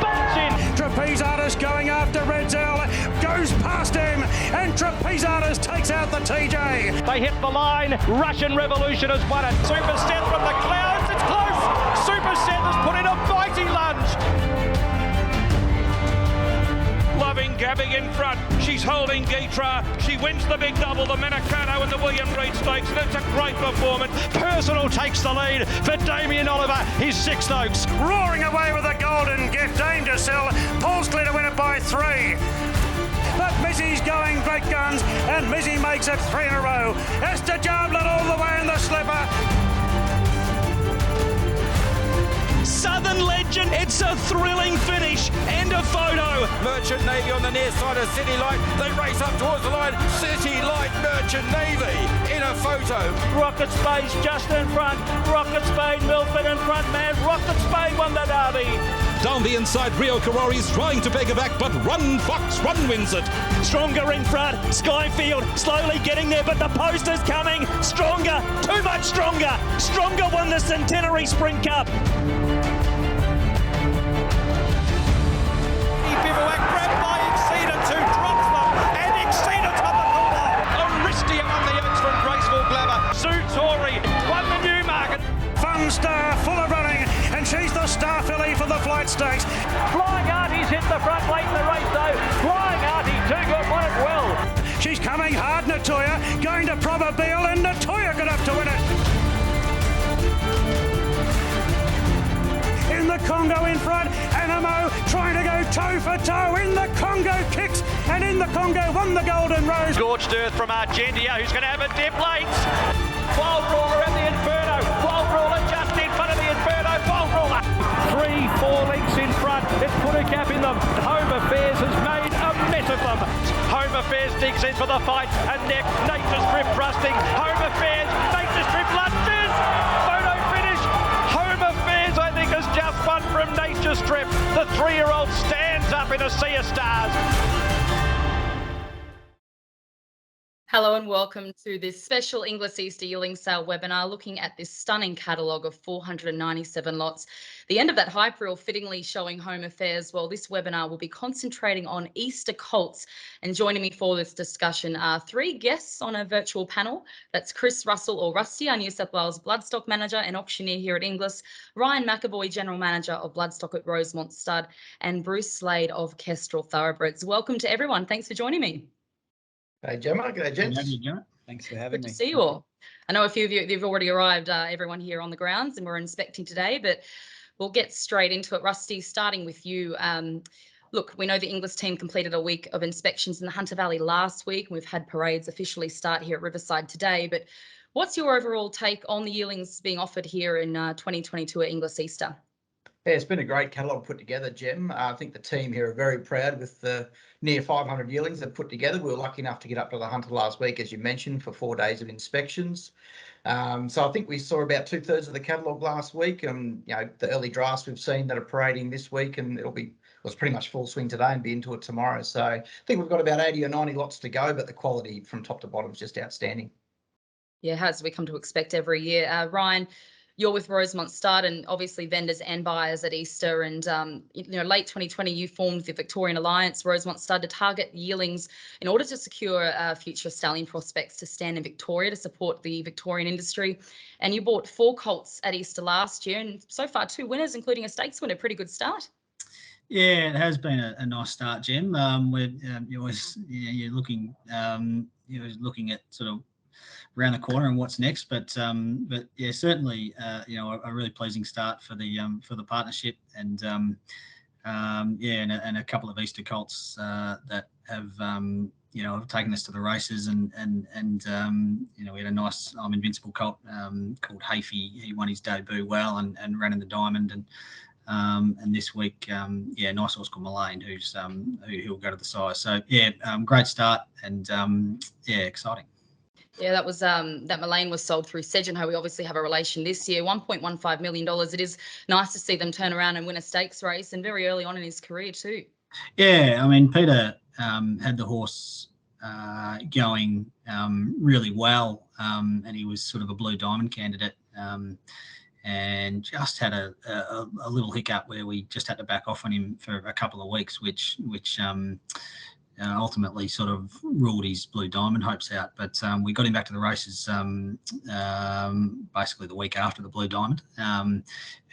bats in. Trapeze Artist going after Red Zell, goes past him, and Trapeze Artist takes out the TJ. They hit the line. Russian Revolution has won it. Super Set from the clouds. It's close. Super Set has put in a mighty lunge. Loving Gabby in front. She's holding Geetra. She wins the big double, the Menacano and the William Reid Stakes. And it's a great performance. Personal takes the lead for Damien Oliver. His Sixth Oaks. Roaring away with a golden gift. Dame to sell. Paul's clear to win it by 3. But Missy's going great guns, and Missy makes it 3 in a row. Esther Jarblet all the way in the slipper. Southern Legend, it's a thrilling finish and a photo. Merchant Navy on the near side of City Light. They race up towards the line. City Light, Merchant Navy in a photo. Rocket Spade just in front. Rocket Spade, Milford in front, man. Rocket Spade won the derby. Down the inside, Rio Karori's trying to peg her back, but Run Fox Run wins it. Stronger in front. Skyfield slowly getting there, but the post is coming. Stronger, too much stronger. Stronger won the Centenary Sprint Cup. Bivouac grabbed by Exceedent, who drops them, and Exceedent on the corner. Aristia on the Oaks from Graceful Glamour. Sue Torrey won the Newmarket. Fun Star full of running, and she's the star filly for the Flight Stakes. Flying Artie's hit the front late in the race though. Flying Artie, too good, won it well. She's coming hard, Natoya, going to Probabeel, and Natoya got up to win it. In the Congo in front, Animo trying to go toe for toe. In the Congo kicks, and in the Congo won the Golden Rose. Scorched earth from Argentia, who's going to have a dip late. Wild Ruler at the Inferno. Wild Ruler just in front of the Inferno. Wild Ruler. 3-4 lengths in front. It's put a gap in them. Home Affairs has made a mess of them. Home Affairs digs in for the fight. And next, Nature Strip thrusting. Home Affairs, Nature Strip lunges. Photo finish. Home Affairs, I think, has just won from Nature Strip. The 3-year-old stands up in a sea of stars. Hello and welcome to this special Inglis Easter Yearling sale webinar looking at this stunning catalogue of 497 lots. The end of that hype reel fittingly showing Home Affairs. Well, this webinar will be concentrating on Easter Colts, and joining me for this discussion are 3 guests on a virtual panel. That's Chris Russell, or Rusty, our New South Wales Bloodstock Manager and Auctioneer here at Inglis, Ryan McEvoy, General Manager of Bloodstock at Rosemont Stud, and Bruce Slade of Kestrel Thoroughbreds. Welcome to everyone. Thanks for joining me. Hey, Jemma. Good day, gents. Thanks for having me. Good to see you all. I know a few of you, you've already arrived, everyone here on the grounds, and we're inspecting today, but we'll get straight into it. Rusty, starting with you. Look, we know the Inglis team completed a week of inspections in the Hunter Valley last week. We've had parades officially start here at Riverside today, but what's your overall take on the yearlings being offered here in 2022 at Inglis Easter? Yeah, it's been a great catalogue put together, Jem. I think the team here are very proud with the near 500 yearlings they've put together. We were lucky enough to get up to the Hunter last week, as you mentioned, for 4 days of inspections. So I think we saw about 2/3 of the catalogue last week. You know, the early drafts we've seen that are parading this week, and it's pretty much full swing today and be into it tomorrow. So I think we've got about 80 or 90 lots to go, but the quality from top to bottom is just outstanding. Yeah, as we come to expect every year. Ryan, you're with Rosemont Stud and obviously vendors and buyers at Easter, and late 2020 you formed the Victorian Alliance Rosemont Stud to target yearlings in order to secure future stallion prospects to stand in Victoria to support the Victorian industry. And you bought 4 colts at Easter last year, and so far 2 winners, including a stakes winner. Pretty good start. Yeah, it has been a nice start, Jem. You're looking at sort of around the corner and what's next, but yeah, certainly a really pleasing start for the partnership, and and a couple of Easter Colts that have have taken us to the races, and we had a nice Invincible colt called Hafey. He won his debut well and ran in the Diamond, and this week nice horse called Mullane who'll go to the size. So great start, and exciting. Yeah, that was that Mullane was sold through Sedgenho. We obviously have a relation this year, $1.15 million. It is nice to see them turn around and win a stakes race, and very early on in his career too. Yeah, I mean, Peter had the horse going really well, and he was sort of a Blue Diamond candidate. and just had a little hiccup where we just had to back off on him for a couple of weeks, which ultimately sort of ruled his Blue Diamond hopes out. But we got him back to the races basically the week after the Blue Diamond, and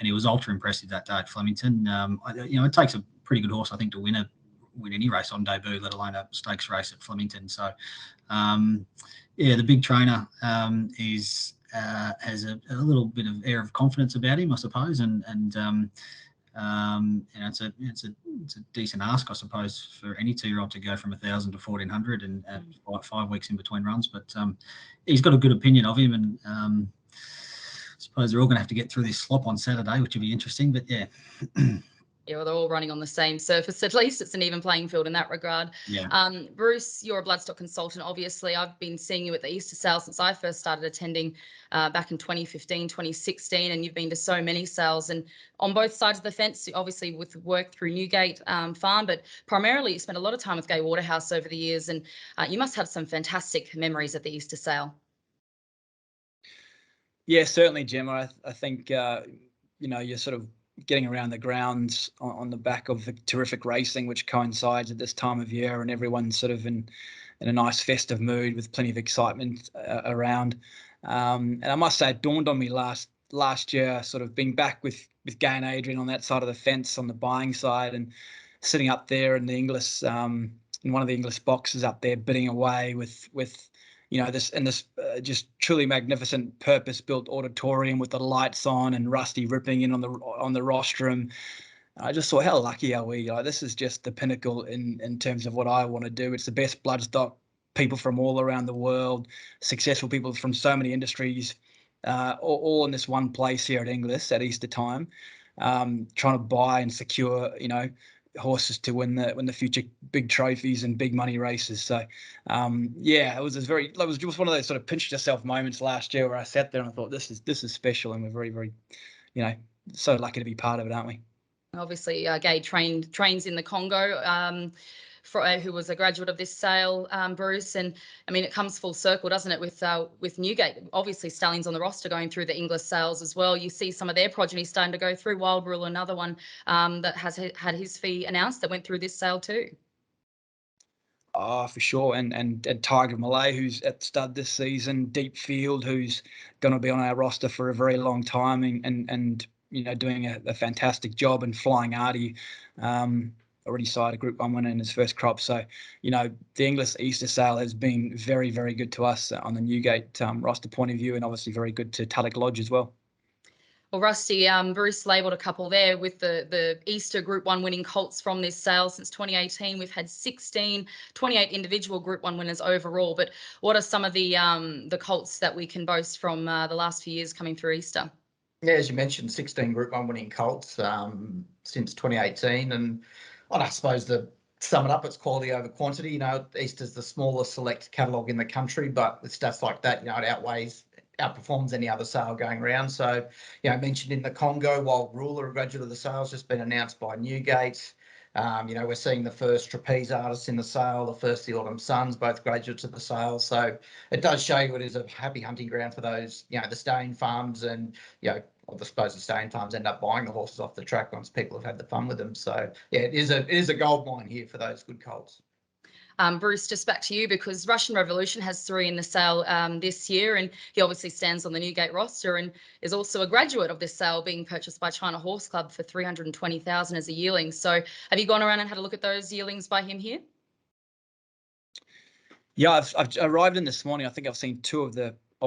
he was ultra impressive that day at Flemington. It takes a pretty good horse, I think, to win any race on debut, let alone a stakes race at Flemington. So, the big trainer has a little bit of air of confidence about him, I suppose, and it's a decent ask, I suppose, for any 2-year-old to go from 1,000 to 1,400 and 5 weeks in between runs. But he's got a good opinion of him, and I suppose they're all going to have to get through this slop on Saturday, which will be interesting. But yeah. Yeah, well, they're all running on the same surface. At least it's an even playing field in that regard. Yeah. Bruce, you're a bloodstock consultant. Obviously, I've been seeing you at the Easter sale since I first started attending back in 2015, 2016, and you've been to so many sales and on both sides of the fence, obviously with work through Newgate Farm, but primarily you spent a lot of time with Gay Waterhouse over the years, and you must have some fantastic memories at the Easter sale. Yeah, certainly, Gemma. I think, you're sort of getting around the grounds on the back of the terrific racing, which coincides at this time of year, and everyone's sort of in a nice festive mood with plenty of excitement around. And I must say, it dawned on me last year, sort of being back with Gay and Adrian on that side of the fence on the buying side, and sitting up there in the Inglis, in one of the Inglis boxes up there, bidding away with this just truly magnificent purpose-built auditorium with the lights on and Rusty ripping in on the rostrum. I just thought, how lucky are we? This is just the pinnacle in terms of what I want to do. It's the best bloodstock, people from all around the world, successful people from so many industries, all in this one place here at Inglis at Easter time, trying to buy and secure, horses to win the future big trophies and big money races. So it was just one of those sort of pinch yourself moments last year where I sat there and I thought, this is special, and we're very, very, so lucky to be part of it, aren't we? Obviously, Gay trains in the Congo, who was a graduate of this sale, Bruce. And I mean, it comes full circle, doesn't it, with Newgate? Obviously, Stallions on the roster going through the Inglis sales as well. You see some of their progeny starting to go through. Wild Rule, another one that has had his fee announced, that went through this sale too. Oh, for sure. And Tiger Malay, who's at stud this season, Deep Field, who's going to be on our roster for a very long time, and doing a fantastic job, and Flying Artie, already signed a Group 1 winner in his first crop. So, the Inglis Easter sale has been very, very good to us on the Newgate roster point of view, and obviously very good to Tulloch Lodge as well. Well, Rusty, Bruce labelled a couple there with the Easter Group 1 winning colts from this sale since 2018. We've had 28 individual Group 1 winners overall. But what are some of the colts that we can boast from the last few years coming through Easter? Yeah, as you mentioned, 16 Group 1 winning colts since 2018. And I suppose to sum it up, it's quality over quantity. Easter's the smallest select catalogue in the country, but with stats like that, it outperforms any other sale going around. So, mentioned in the Congo, Wild Ruler, a graduate of the sale, has just been announced by Newgate. We're seeing the first trapeze artists in the sale, the first the Autumn Suns, both graduates of the sale. So it does show you it is a happy hunting ground for those, the staying farms, and, I suppose the staying farms end up buying the horses off the track once people have had the fun with them. So yeah, it is a gold mine here for those good colts. Bruce, just back to you, because Russian Revolution has 3 in the sale this year, and he obviously stands on the Newgate roster and is also a graduate of this sale, being purchased by China Horse Club for $320,000 as a yearling. So have you gone around and had a look at those yearlings by him here? Yeah, I've arrived in this morning. I think I've seen 2 of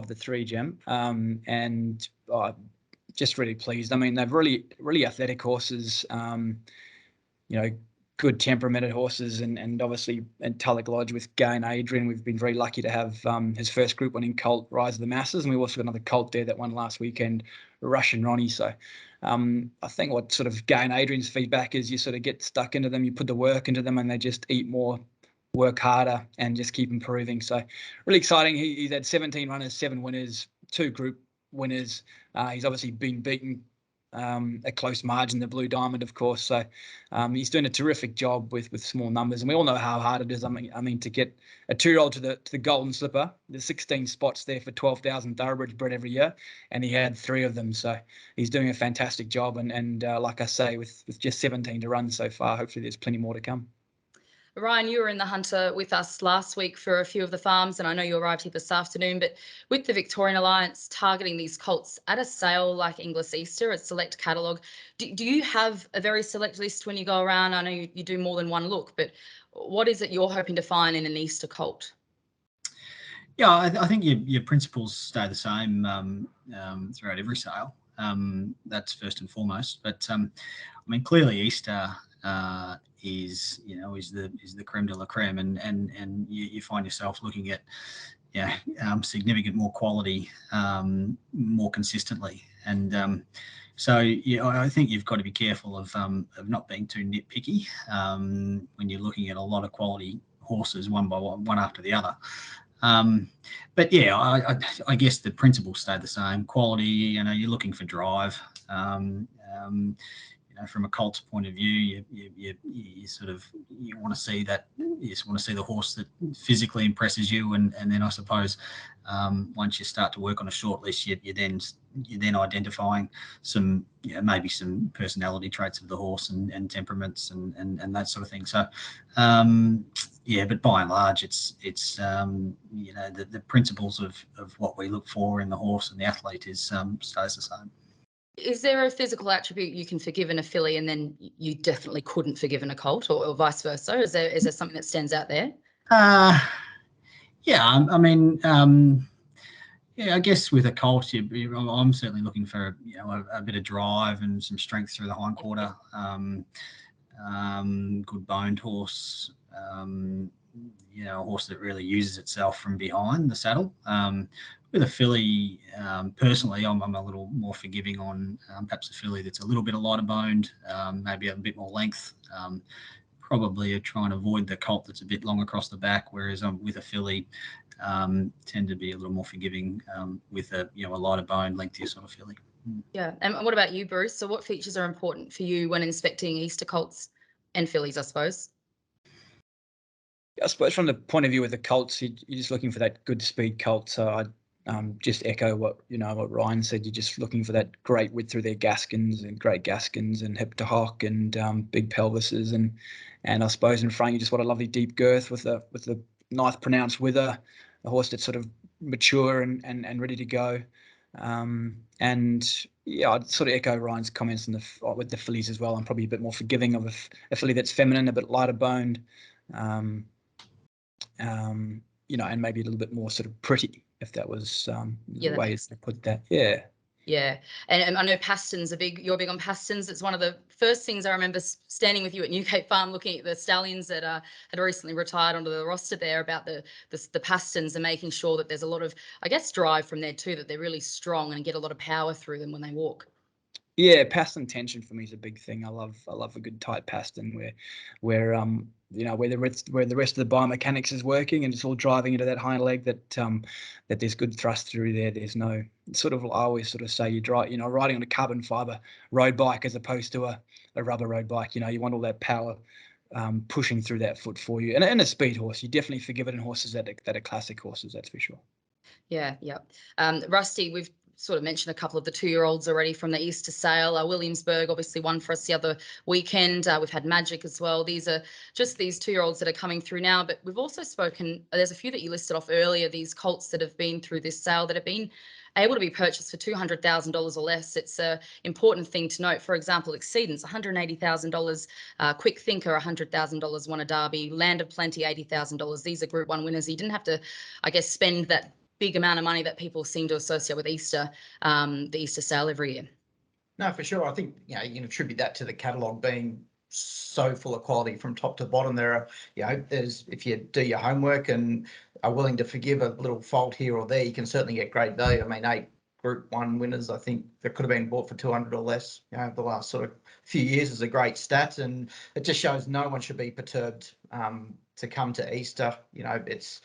the 3, Gem, and just really pleased. I mean, they're really, really athletic horses. Good temperamented horses, and obviously in Tulloch Lodge with Gay and Adrian, we've been very lucky to have his first Group 1 in colt, Rise of the Masses, and we also got another colt there that won last weekend, Russian Ronnie. So I think what sort of Gay and Adrian's feedback is, you sort of get stuck into them, you put the work into them, and they just eat more, work harder, and just keep improving. So really exciting. He's had 17 runners, 7 winners, 2 group winners. He's obviously been beaten a close margin, the Blue Diamond, of course. So he's doing a terrific job with small numbers, and we all know how hard it is. I mean, to get a 2-year-old to the Golden Slipper, there's 16 spots there for 12,000 thoroughbreds bred every year, and he had 3 of them. So he's doing a fantastic job, and like I say, with just 17 to run so far, hopefully there's plenty more to come. Ryan, you were in the Hunter with us last week for a few of the farms, and I know you arrived here this afternoon, but with the Victorian Alliance targeting these colts at a sale like Inglis Easter, a select catalogue, do you have a very select list when you go around? I know you do more than one look, but what is it you're hoping to find in an Easter colt? Yeah, I think your principles stay the same throughout every sale. That's first and foremost. But I mean, clearly Easter is the creme de la creme, and you find yourself looking at significant more quality more consistently, and so I think you've got to be careful of not being too nitpicky when you're looking at a lot of quality horses one by one after the other. But yeah, I guess the principles stay the same. Quality, you're looking for drive. From a colt's point of view, you want to see that. You just want to see the horse that physically impresses you, and then I suppose once you start to work on a short list, you're then identifying some maybe some personality traits of the horse and temperaments and that sort of thing. So but by and large, it's the principles of what we look for in the horse and the athlete is stays the same. Is there a physical attribute you can forgive in a filly and then you definitely couldn't forgive in a colt, or vice versa? Is there something that stands out there? I mean, I guess with a colt, I'm certainly looking for a bit of drive and some strength through the hindquarter. Good boned horse, a horse that really uses itself from behind the saddle. With a filly, personally, I'm a little more forgiving on perhaps a filly that's a little bit lighter boned, maybe a bit more length. Probably try and avoid the colt that's a bit long across the back, whereas with a filly, tend to be a little more forgiving with a lighter bone, lengthier sort of filly. Yeah, and what about you, Bruce? So what features are important for you when inspecting Easter colts and fillies, I suppose? I suppose from the point of view of the colts, you're just looking for that good speed colt. So I'd just echo what Ryan said. You're just looking for that great width through their gaskins and great gaskins and hip to hock and big pelvises and I suppose in front you just want a lovely deep girth with a nice pronounced wither, a horse that's sort of mature and ready to go. And yeah, I'd sort of echo Ryan's comments with the fillies as well. I'm probably a bit more forgiving of a filly that's feminine, a bit lighter boned, and maybe a little bit more sort of pretty, if that was the way to put that. Yeah. Yeah, and I know pastons you're big on pastons. It's one of the first things I remember standing with you at Newgate Farm, looking at the stallions that had recently retired onto the roster there, about the pastons and making sure that there's a lot of, I guess, drive from there too, that they're really strong and get a lot of power through them when they walk. Yeah, paston tension for me is a big thing. I love a good tight paston where the rest of the biomechanics is working and it's all driving into that hind leg, that there's good thrust through there. There's no I always sort of say riding on a carbon fiber road bike as opposed to a rubber road bike. You want all that power pushing through that foot for you. And a speed horse, you definitely forgive it in horses that are classic horses, that's for sure. Yeah. Rusty, we've sort of mentioned a couple of the 2-year-olds already from the Easter sale. Williamsburg obviously won for us the other weekend. We've had Magic as well. These are just these 2-year-olds that are coming through now, but we've also spoken, there's a few that you listed off earlier, these colts that have been through this sale that have been able to be purchased for $200,000 or less. It's an important thing to note. For example, Exceedance, $180,000. Quick Thinker, $100,000, won a Derby. Land of Plenty, $80,000. These are Group 1 winners. You didn't have to, I guess, spend that big amount of money that people seem to associate with Easter, the Easter sale every year. No, for sure. I think you can attribute that to the catalogue being so full of quality from top to bottom. There are, if you do your homework and are willing to forgive a little fault here or there, you can certainly get great value. I mean, 8 Group 1 winners, I think, that could have been bought for 200 or less. The last sort of few years is a great stat, and it just shows no one should be perturbed to come to Easter. It's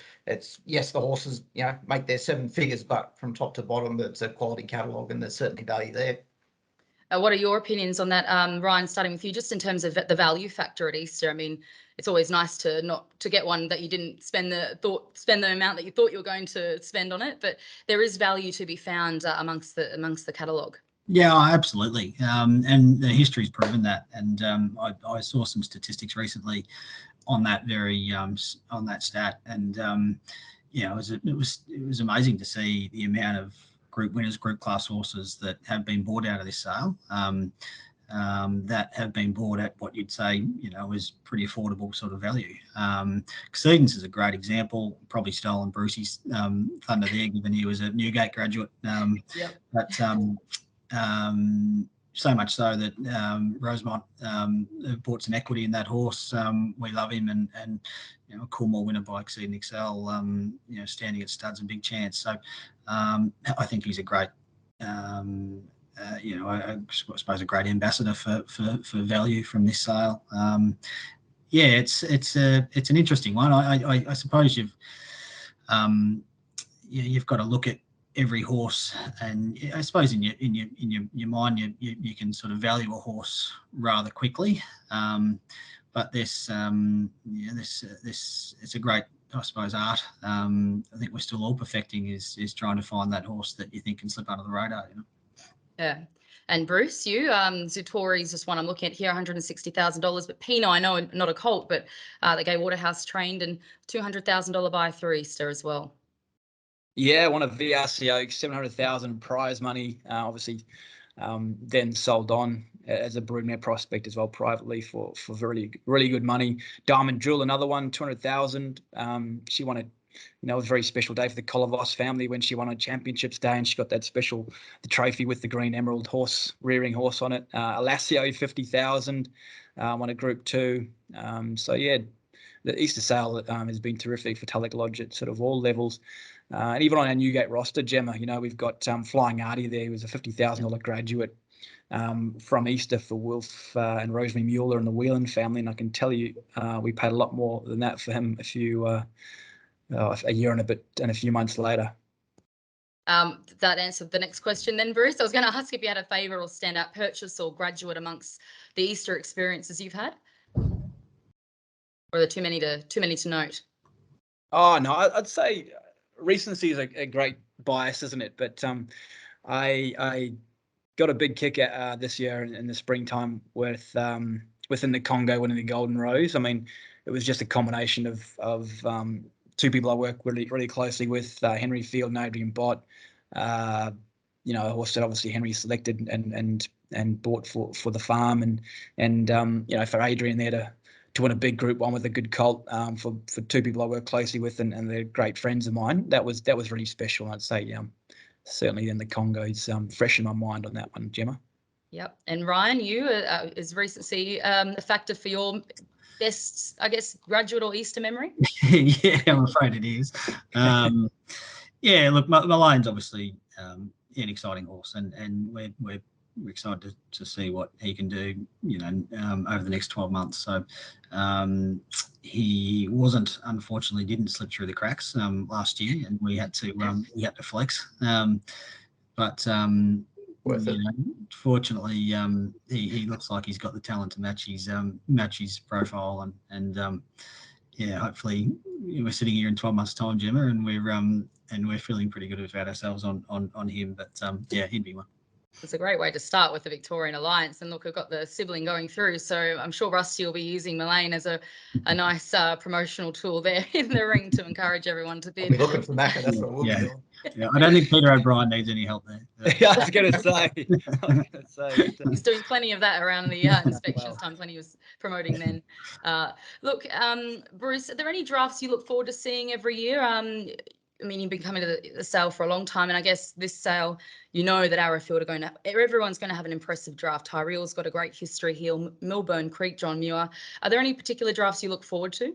yes, the horses make their 7 figures, but from top to bottom, it's a quality catalogue, and there's certainly value there. What are your opinions on that, Ryan? Starting with you, just in terms of the value factor at Easter. I mean, it's always nice to not to get one that you didn't spend the amount that you thought you were going to spend on it, but there is value to be found amongst the catalogue. Yeah, absolutely, and the history's proven that. And I saw some statistics recently on that on that stat, and it was amazing to see the amount of group winners, group class horses that have been bought out of this sale. That have been bought at what you'd say, is pretty affordable sort of value. Exceedance is a great example. Probably stolen Brucey's thunder there, given he was a Newgate graduate. Yep. But so much so that Rosemont bought some equity in that horse. We love him, and a Coolmore winner by Exceed and Excel. Standing at studs and big chance. So I think he's a great. I suppose a great ambassador for value from this sale. It's an interesting one. I suppose you've got to look at every horse, and I suppose in your mind you can sort of value a horse rather quickly. But this it's a great, I suppose, art. I think we're still all perfecting is trying to find that horse that you think can slip under the radar. Yeah. And Bruce, you, Zutori's just one I'm looking at here, $160,000, but Pino, I know not a colt, but the Gay Waterhouse trained, and $200,000 buy through Easter as well. Yeah, one of VRC Oaks, 700,000 prize money, obviously then sold on as a broodmare prospect as well privately for really, really good money. Diamond Jewel, another one, 200,000. She won it. It was a very special day for the Kolovos family when she won on Championships Day, and she got that the trophy with the green emerald rearing horse on it. Alassio, 50,000, won a Group 2. The Easter sale has been terrific for Tulloch Lodge at sort of all levels. And even on our Newgate roster, Jemma, we've got Flying Artie there, who was a $50,000 graduate from Easter for Wilf and Rosemary Mueller and the Whelan family. And I can tell you, we paid a lot more than that for him a year and a few months later. That answered the next question then, Bruce. I was going to ask if you had a favourite or standout purchase or graduate amongst the Easter experiences you've had, or are there too many to note? Oh no, I'd say recency is a great bias, isn't it? But I got a big kick at this year in the springtime with within the Congo winning the Golden Rose. I mean, it was just a combination of two people I work really, really closely with, Henry Field and Adrian Bott. A horse that obviously Henry selected and bought for the farm, and for Adrian there to win a big Group 1 with a good colt for two people I work closely with, and they're great friends of mine. That was really special. I'd say certainly in the Congo's fresh in my mind on that one, Jemma. Yep. And Ryan, you is recency a factor for your best, I guess, graduate or Easter memory? Yeah, I'm afraid it is. Look, Malane's obviously an exciting horse, and we're excited to see what he can do, over the next 12 months. So he unfortunately didn't slip through the cracks last year, and we had to flex. Fortunately, he looks like he's got the talent to match his profile, and hopefully we're sitting here in 12 months' time, Jemma, and we're feeling pretty good about ourselves on him. But he'd be one. It's a great way to start with the Victorian Alliance. And look, we've got the sibling going through, so I'm sure Rusty will be using Malane as a nice promotional tool there in the ring to encourage everyone to bid. We're looking for Macca, that's what we'll be doing. Yeah, I don't think Peter O'Brien needs any help there. Yeah, I was going to say. He's doing plenty of that around the inspections time when he was promoting then. Look, Bruce, are there any drafts you look forward to seeing every year? I mean, you've been coming to the sale for a long time, and I guess this sale, that Arrowfield everyone's going to have an impressive draft. Tyreel's got a great history here. Milburn Creek, John Muir. Are there any particular drafts you look forward to?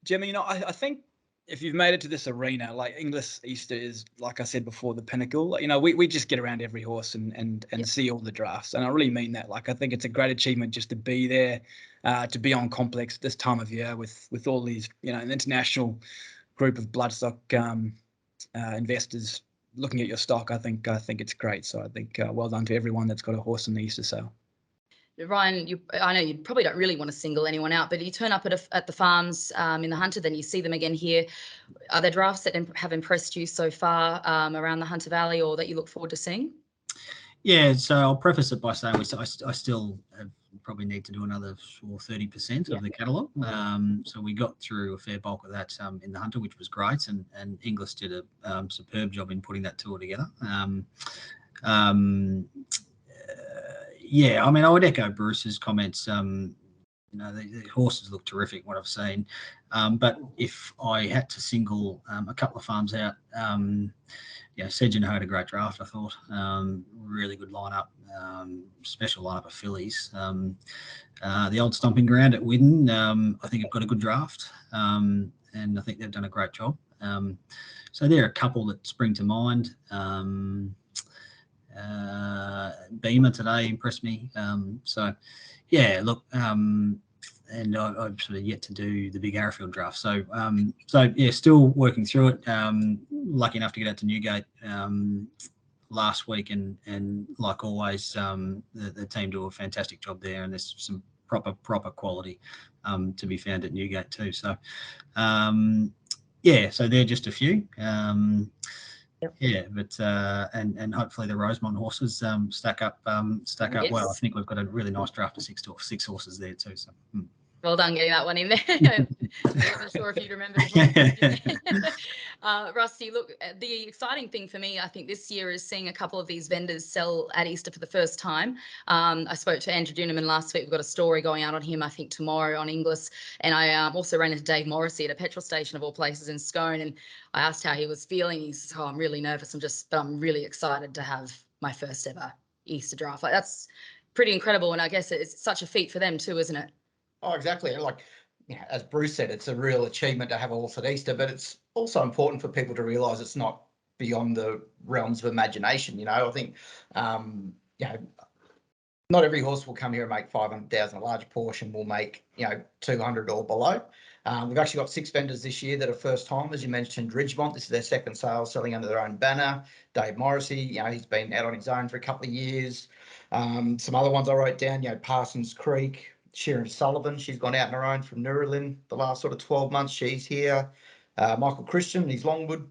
Jimmy, I think if you've made it to this arena, like Inglis Easter is, like I said before, the pinnacle. We just get around every horse and see all the drafts, and I really mean that. Like, I think it's a great achievement just to be there, to be on complex this time of year with all these, an international group of bloodstock investors looking at your stock, I think it's great. So I think well done to everyone that's got a horse in the Easter sale. Ryan, I know you probably don't really want to single anyone out, but you turn up at the farms in the Hunter, then you see them again here. Are there drafts that have impressed you so far around the Hunter Valley, or that you look forward to seeing? Yeah, so I'll preface it by saying I still probably need to do another 30% of the catalogue. So we got through a fair bulk of that in the Hunter, which was great, and Inglis did a superb job in putting that tour together. Yeah, I mean, I would echo Bruce's comments. The horses look terrific, what I've seen. But if I had to single a couple of farms out, Sedgenow had a great draft, I thought. Really good lineup, special lineup of fillies. The old stomping ground at Widden, I think have got a good draft, and I think they've done a great job. So there are a couple that spring to mind. Beamer today impressed me. And I've sort of yet to do the big Arrowfield draft. So still working through it. Lucky enough to get out to Newgate last week, and like always, the team do a fantastic job there, and there's some proper quality to be found at Newgate too. So so they're just a few. But and hopefully the Rosemont horses stack up well. I think we've got a really nice draft of six horses there too. So. Well done getting that one in there. I wasn't sure if you'd remember. Rusty, look, the exciting thing for me, I think, this year is seeing a couple of these vendors sell at Easter for the first time. I spoke to Andrew Duneman last week. We've got a story going out on him, I think, tomorrow on Inglis. And I also ran into Dave Morrissey at a petrol station of all places in Scone. And I asked how he was feeling. He says, I'm really nervous. but I'm really excited to have my first ever Easter draft. Like, that's pretty incredible. And I guess it's such a feat for them too, isn't it? Oh, exactly. Like, as Bruce said, it's a real achievement to have a horse at Easter, but it's also important for people to realise it's not beyond the realms of imagination. I think, not every horse will come here and make 500,000. A large portion will make, 200 or below. We've actually got 6 vendors this year that are first time. As you mentioned, Ridgemont, this is their second sale, selling under their own banner. Dave Morrissey, he's been out on his own for a couple of years. Some other ones I wrote down, Parsons Creek, Sharon Sullivan, she's gone out on her own from Nurulin the last sort of 12 months. She's here. Michael Christian, his Longwood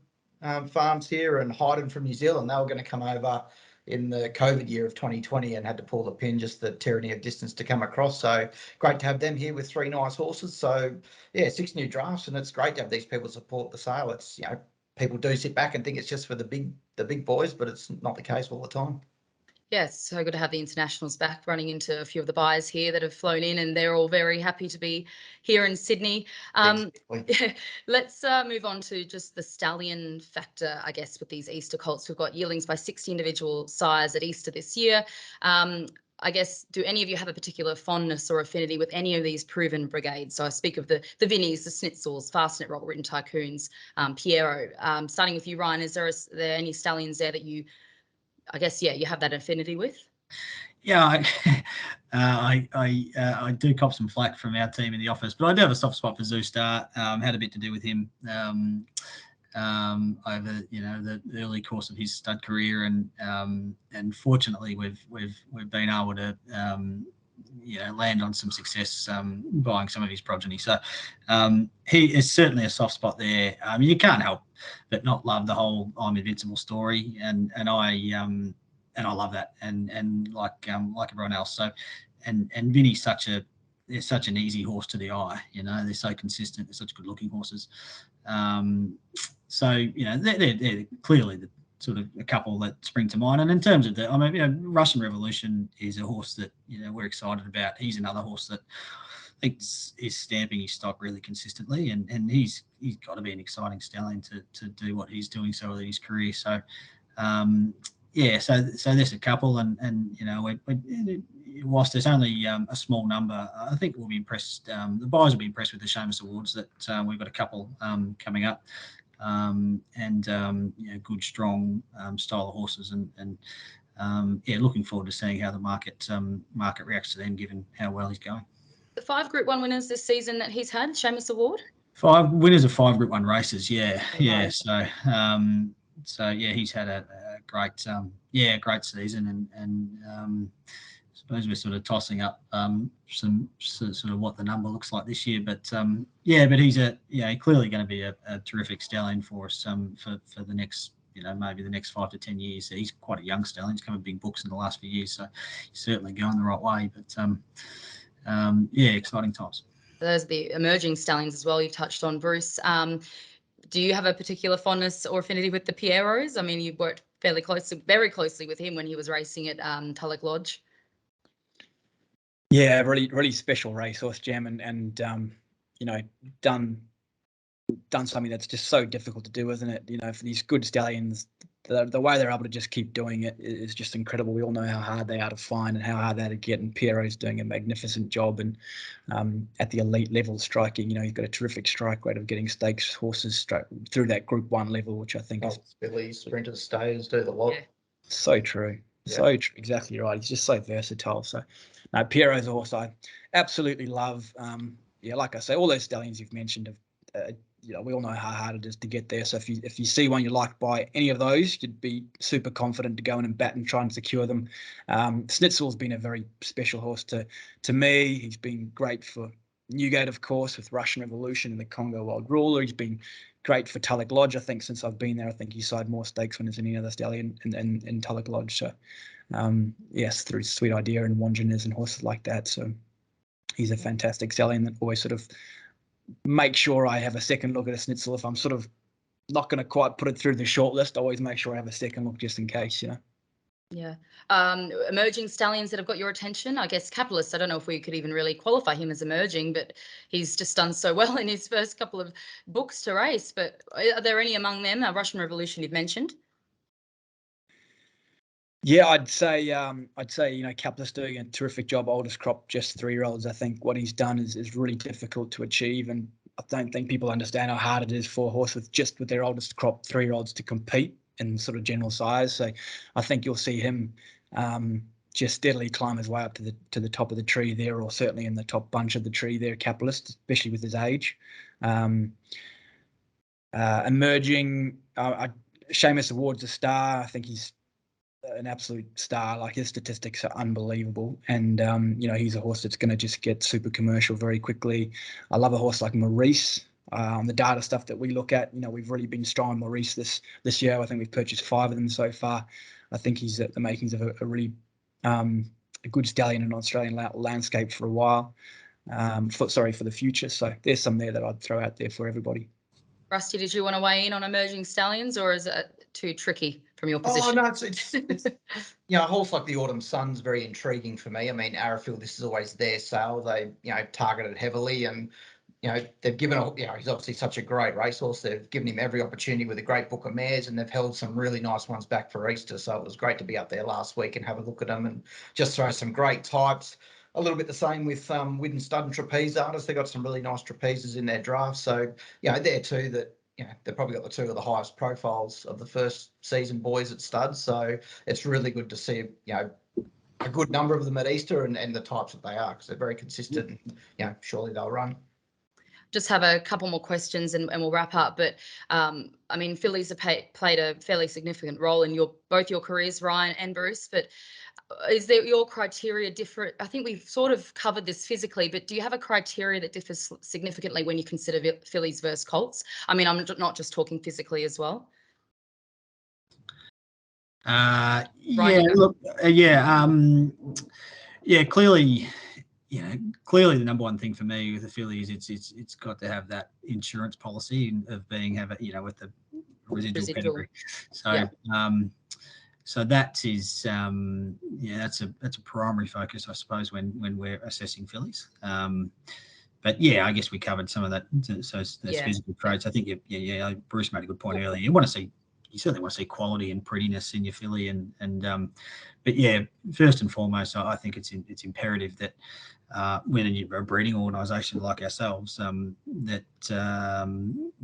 farms here, and Hayden from New Zealand. They were going to come over in the COVID year of 2020 and had to pull the pin, just the tyranny of distance to come across. So great to have them here with 3 nice horses. So 6 new drafts, and it's great to have these people support the sale. It's, people do sit back and think it's just for the big boys, but it's not the case all the time. Yes, so good to have the internationals back, running into a few of the buyers here that have flown in, and they're all very happy to be here in Sydney. Let's move on to just the stallion factor, I guess, with these Easter Colts. We've got yearlings by 60 individual sires at Easter this year. I guess, do any of you have a particular fondness or affinity with any of these proven brigades? So I speak of the Vinnies, the Schnitzels, Fastnet Rock, Written Tycoons, Piero. Starting with you, Ryan, is there any stallions there that you, I guess, you have that affinity with? Yeah, I do cop some flack from our team in the office, but I do have a soft spot for Zoo Star. Had a bit to do with him over the early course of his stud career, and fortunately we've been able to land on some success buying some of his progeny. So he is certainly a soft spot there. You can't help but not love the whole I'm Invincible story, and I love that, and like everyone else. So and Vinny's such an easy horse to the eye. They're so consistent. They're such good looking horses. So they're clearly the sort of a couple that spring to mind. And in terms of Russian Revolution is a horse that we're excited about. He's another horse that I think is stamping his stock really consistently, and he's got to be an exciting stallion to do what he's doing so early in his career. So so there's a couple, and whilst there's only a small number, I think we'll be impressed. The buyers will be impressed with the Seamus Awards that we've got a couple coming up, and good, strong style of horses, and looking forward to seeing how the market reacts to them, given how well he's going. The 5 Group 1 winners this season that he's had, Seamus Award? 5 winners of 5 Group 1 races, yeah. So yeah, he's had a great great season, and I suppose we're sort of tossing up some sort of what the number looks like this year, but but he's clearly going to be a terrific stallion for us for the next maybe the next 5 to 10 years. He's quite a young stallion. He's come in big books in the last few years, so he's certainly going the right way. But exciting times. Those are the emerging stallions as well you touched on, Bruce. Do you have a particular fondness or affinity with the Pierros? I mean, you worked very closely with him when he was racing at Tulloch Lodge. Yeah, really special racehorse, Gem, and done something that's just so difficult to do, isn't it? For these good stallions, the way they're able to just keep doing it is just incredible. We all know how hard they are to find and how hard they are to get, and Pierro's doing a magnificent job. And at the elite level striking, he's got a terrific strike rate of getting stakes horses through that Group 1 level, which I think is Fillies, sprinters, stayers, do the lot. Yeah. So true. Yeah. So true. Exactly right. He's just so versatile. So, no, Pierro's a horse I absolutely love. Like I say, all those stallions you've mentioned have. We all know how hard it is to get there. So if you see one you like by any of those, you'd be super confident to go in and bat and try and secure them. Snitzel's been a very special horse to me. He's been great for Newgate, of course, with Russian Revolution and the Congo Wild Ruler. He's been great for Tulloch Lodge. I think since I've been there, I think he's side more stakes winners than any other stallion in Tulloch Lodge. So yes, through Sweet Idea and Wanderers and horses like that. So he's a fantastic stallion that always sort of make sure I have a second look at a Snitzel. If I'm sort of not going to quite put it through the short list, I always make sure I have a second look just in case, Yeah. Emerging stallions that have got your attention, I guess Capitalist, I don't know if we could even really qualify him as emerging, but he's just done so well in his first couple of books to race. But are there any among them? Russian Revolution you've mentioned? Yeah, I'd say Capitalist doing a terrific job. Oldest crop, just 3-year-olds. I think what he's done is really difficult to achieve, and I don't think people understand how hard it is for a horse with their oldest crop 3-year-olds to compete in sort of general size. So I think you'll see him just steadily climb his way up to the top of the tree there, or certainly in the top bunch of the tree there, Capitalist, especially with his age. Emerging, Seamus Award's a star. I think he's an absolute star. Like, his statistics are unbelievable, and he's a horse that's going to just get super commercial very quickly. I love a horse like Maurice. The data stuff that we look at, we've really been strong on Maurice this year. I think we've purchased 5 of them so far. I think he's at the makings of a really a good stallion in an Australian landscape for a while. For the future. So there's some there that I'd throw out there for everybody. Rusty, did you want to weigh in on emerging stallions, or is it too tricky from your position? Oh, no, it's a horse like the Autumn Sun's very intriguing for me. I mean, Arrowfield, this is always their sale. They, targeted heavily, and, they've given, he's obviously such a great racehorse. They've given him every opportunity with a great book of mares, and they've held some really nice ones back for Easter. So it was great to be up there last week and have a look at them and just throw some great types. A little bit the same with Widden Stud and Trapeze Artists. They've got some really nice trapezes in their draft. So, they're two that, they've probably got the two of the highest profiles of the first season boys at studs. So it's really good to see, a good number of them at Easter and the types that they are, because they're very consistent and, surely they'll run. Just have a couple more questions and we'll wrap up. But Fillies have played a fairly significant role in both your careers, Ryan and Bruce. But is there your criteria different? I think we've sort of covered this physically, but do you have a criteria that differs significantly when you consider Fillies versus Colts? I'm not just talking physically as well. Clearly. Clearly the number one thing for me with the Fillies, it's got to have that insurance policy of with the residual pedigree. So yeah. So that is that's a primary focus, I suppose, when we're assessing Fillies. But I guess we covered some of that. So those physical traits. I think Bruce made a good point earlier. You certainly want to see quality and prettiness in your filly, but first and foremost, I think it's imperative that when you're a breeding organisation like ourselves, that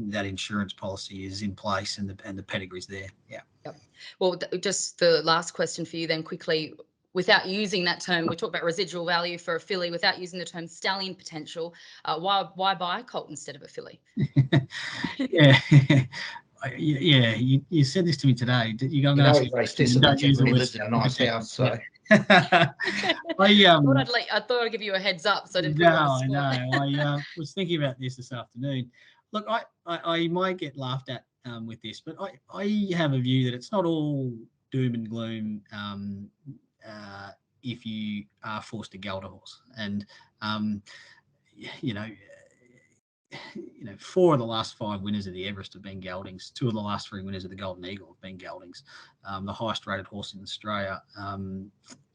insurance policy is in place and the pedigree's there. Yeah. Yep. Well, just the last question for you then, quickly. Without using that term, we talk about residual value for a filly. Without using the term stallion potential, why buy a colt instead of a filly? You said this to me today. You're going to ask me. Race this and don't use the lives in a nice house. So I thought I'd give you a heads up, so I didn't put you on the spot. I was thinking about this afternoon. Look, I might get laughed at with this, but I have a view that it's not all doom and gloom if you are forced to geld a horse. And you know, 4 of the last 5 winners of the Everest have been geldings. 2 of the last 3 winners of the Golden Eagle have been geldings. The highest rated horse in Australia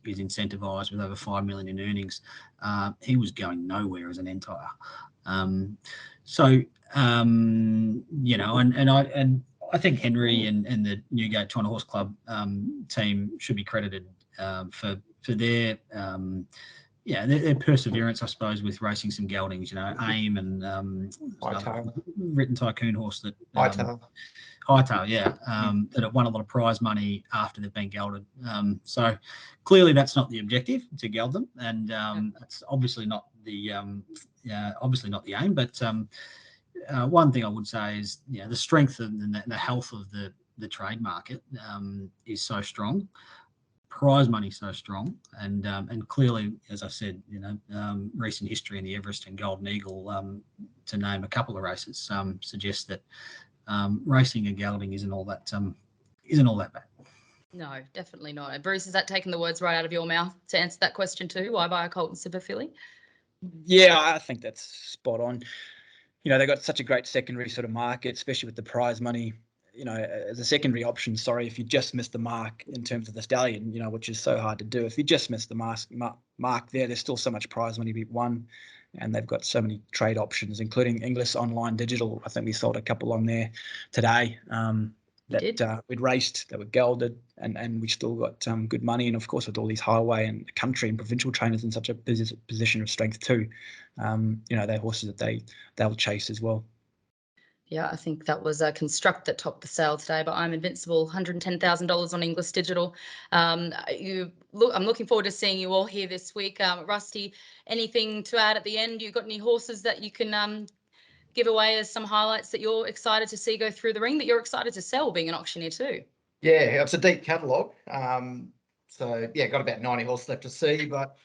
is incentivised with over 5 million in earnings. He was going nowhere as an entire. I think Henry and the Newgate China Horse Club team should be credited for their their perseverance, I suppose, with racing some geldings. AIM and Written Tycoon horse that Hightail, that have won a lot of prize money after they've been gelded. So clearly that's not the objective, to geld them, and that's obviously not the aim. But one thing I would say is the strength and the health of the trade market is so strong. Prize money so strong, and clearly, as I said, recent history in the Everest and Golden Eagle, to name a couple of races, suggests that racing and gelding isn't all that bad. No, definitely not. Bruce, is that taking the words right out of your mouth to answer that question too? Why buy a Colt and Super filly? Yeah, I think that's spot on. They've got such a great secondary sort of market, especially with the prize money. As a secondary option, if you just miss the mark in terms of the stallion, which is so hard to do. If you just miss the mark there's still so much prize money to be won, and they've got so many trade options, including Inglis online digital. I think we sold a couple on there today we'd raced, that were gelded, and we still got good money. And of course, with all these highway and country and provincial trainers in such a position of strength too, they're horses that they'll chase as well. Yeah, I think that was a Construct that topped the sale today, but I'm Invincible, $110,000 on Inglis Digital. I'm looking forward to seeing you all here this week. Rusty, anything to add at the end? You got any horses that you can give away as some highlights that you're excited to see go through the ring, that you're excited to sell, being an auctioneer too? Yeah, it's a deep catalogue. Got about 90 horses left to see, but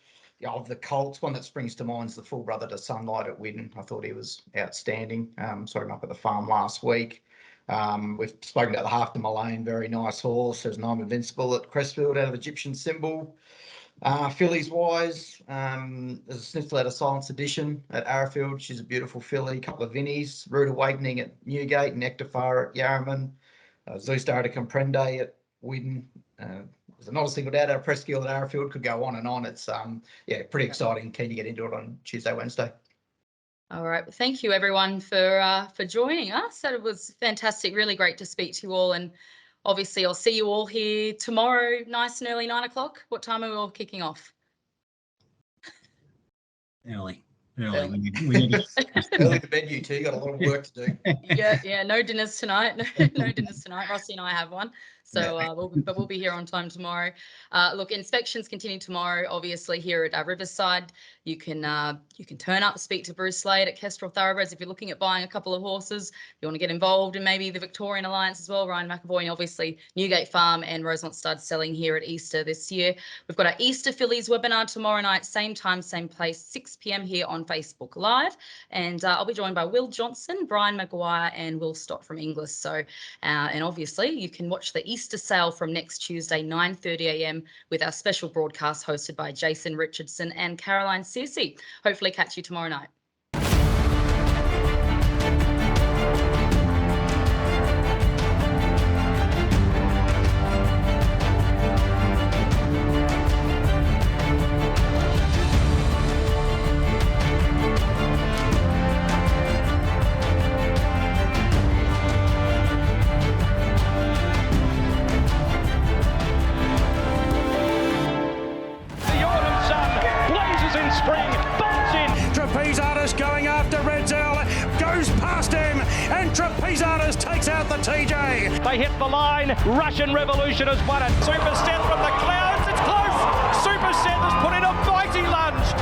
of the Colts, one that springs to mind is the full brother to Sunlight at Widden. I thought he was outstanding. Saw him up at the farm last week. We've spoken about the Half to Mullane, very nice horse. There's an I'm Invincible at Crestfield out of Egyptian Symbol. Fillies wise, there's a Sniffle out of Silence Edition at Arrowfield. She's a beautiful filly. A couple of Vinnies. Rude Awakening at Newgate. Nectarfar at Yarraman. Zoostar to Comprende at Widden. There's not a single doubt our Presskill at Arrowfield. Could go on and on. It's pretty exciting. Keen to get into it on Tuesday, Wednesday. All right. Well, thank you everyone for joining us. It was fantastic. Really great to speak to you all. And obviously I'll see you all here tomorrow, nice and early, 9 o'clock. What time are we all kicking off? Early. We need early to bed, you two. You got a lot of work to do. Yeah. No dinners tonight. No dinners tonight. Rossi and I have one. So we'll be here on time tomorrow. Look, inspections continue tomorrow, obviously, here at Riverside. You can turn up, speak to Bruce Slade at Kestrel Thoroughbreds if you're looking at buying a couple of horses. You want to get involved in maybe the Victorian Alliance as well. Ryan McEvoy and obviously Newgate Farm and Rosemont Stud selling here at Easter this year. We've got our Easter Fillies webinar tomorrow night, same time, same place, 6 p.m. here on Facebook Live. And I'll be joined by Will Johnson, Brian Maguire and Will Stott from Inglis. So, and obviously you can watch the Easter sale from next Tuesday, 9:30 a.m. with our special broadcast hosted by Jason Richardson and Caroline Searcy. Hopefully catch you tomorrow night. Trapeze Artist going after Red Zell, goes past him, and Trapeze Artist takes out the TJ. They hit the line. Russian Revolution has won it. Super Seth from the clouds. It's close. Super Seth has put in a mighty lunge.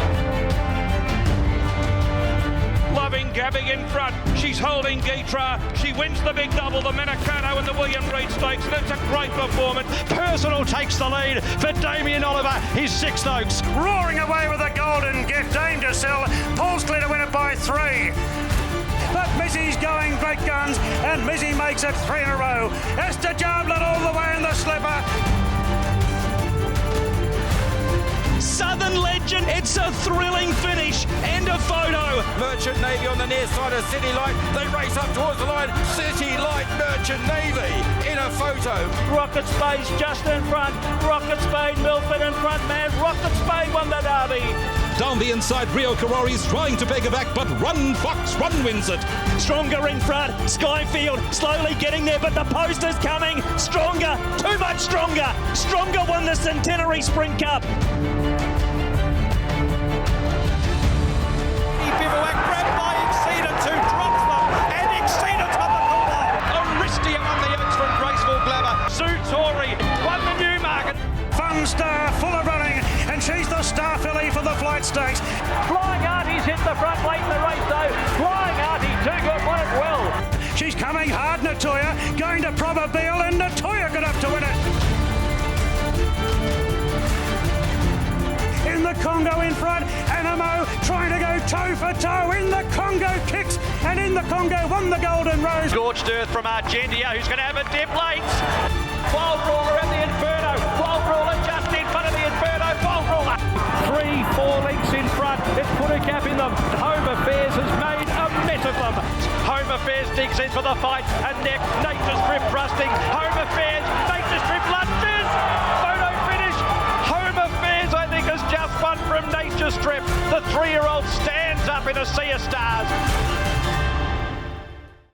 Loving jabbing in front. She's holding Geitra. She wins the big double, the Menacano and the William Reid Stakes. And it's a great performance. Personal takes the lead for Damien Oliver, his Sixth Oaks. Roaring away with the golden gift, Dame to Sell. Paul's clear to win it by 3. But Missy's going great guns, and Missy makes it 3 in a row. Esther Jablet all the way in the slipper. Southern Legend, it's a thrilling finish. End of photo. Merchant Navy on the near side of City Light. They race up towards the line. City Light, Merchant Navy in a photo. Rocket Spade's just in front. Rocket Spade, Milford in front, man. Rocket Spade won the derby. Down the inside, Rio Karori's trying to peg her back, but Run Fox Run wins it. Stronger in front. Skyfield slowly getting there, but the post is coming. Stronger, too much stronger. Stronger won the Centenary Sprint Cup. Bivouac grabbed by Exceedent, who drops them, and Exceedent on the corner. Aristia on the Oaks from Graceful Glamour. Sue Torrey won the Newmarket. Fun Star full of running, and she's the star filly for the Flight Stakes. Flying Artie's hit the front late in the race though. Flying Artie, too good, won it well. She's coming hard, Natoya, going to Probabeel, and Natoya got up to win it. In the Congo in front, Animo trying to go toe for toe. In the Congo kicks, and in the Congo won the Golden Rose. Scorched earth from Argentia, who's going to have a dip late. Wild Ruler at the Inferno. Wild Ruler just in front of the Inferno. Wild Ruler. 3-4 lengths in front. It's put a gap in them. Home Affairs has made a mess of them. Home Affairs digs in for the fight. And next, Nature Strip thrusting. Home Affairs, Nature Strip lunges. Photo finish. Home Affairs, I think, has just won from Nature Strip. The 3-year-old stands up in a sea of stars.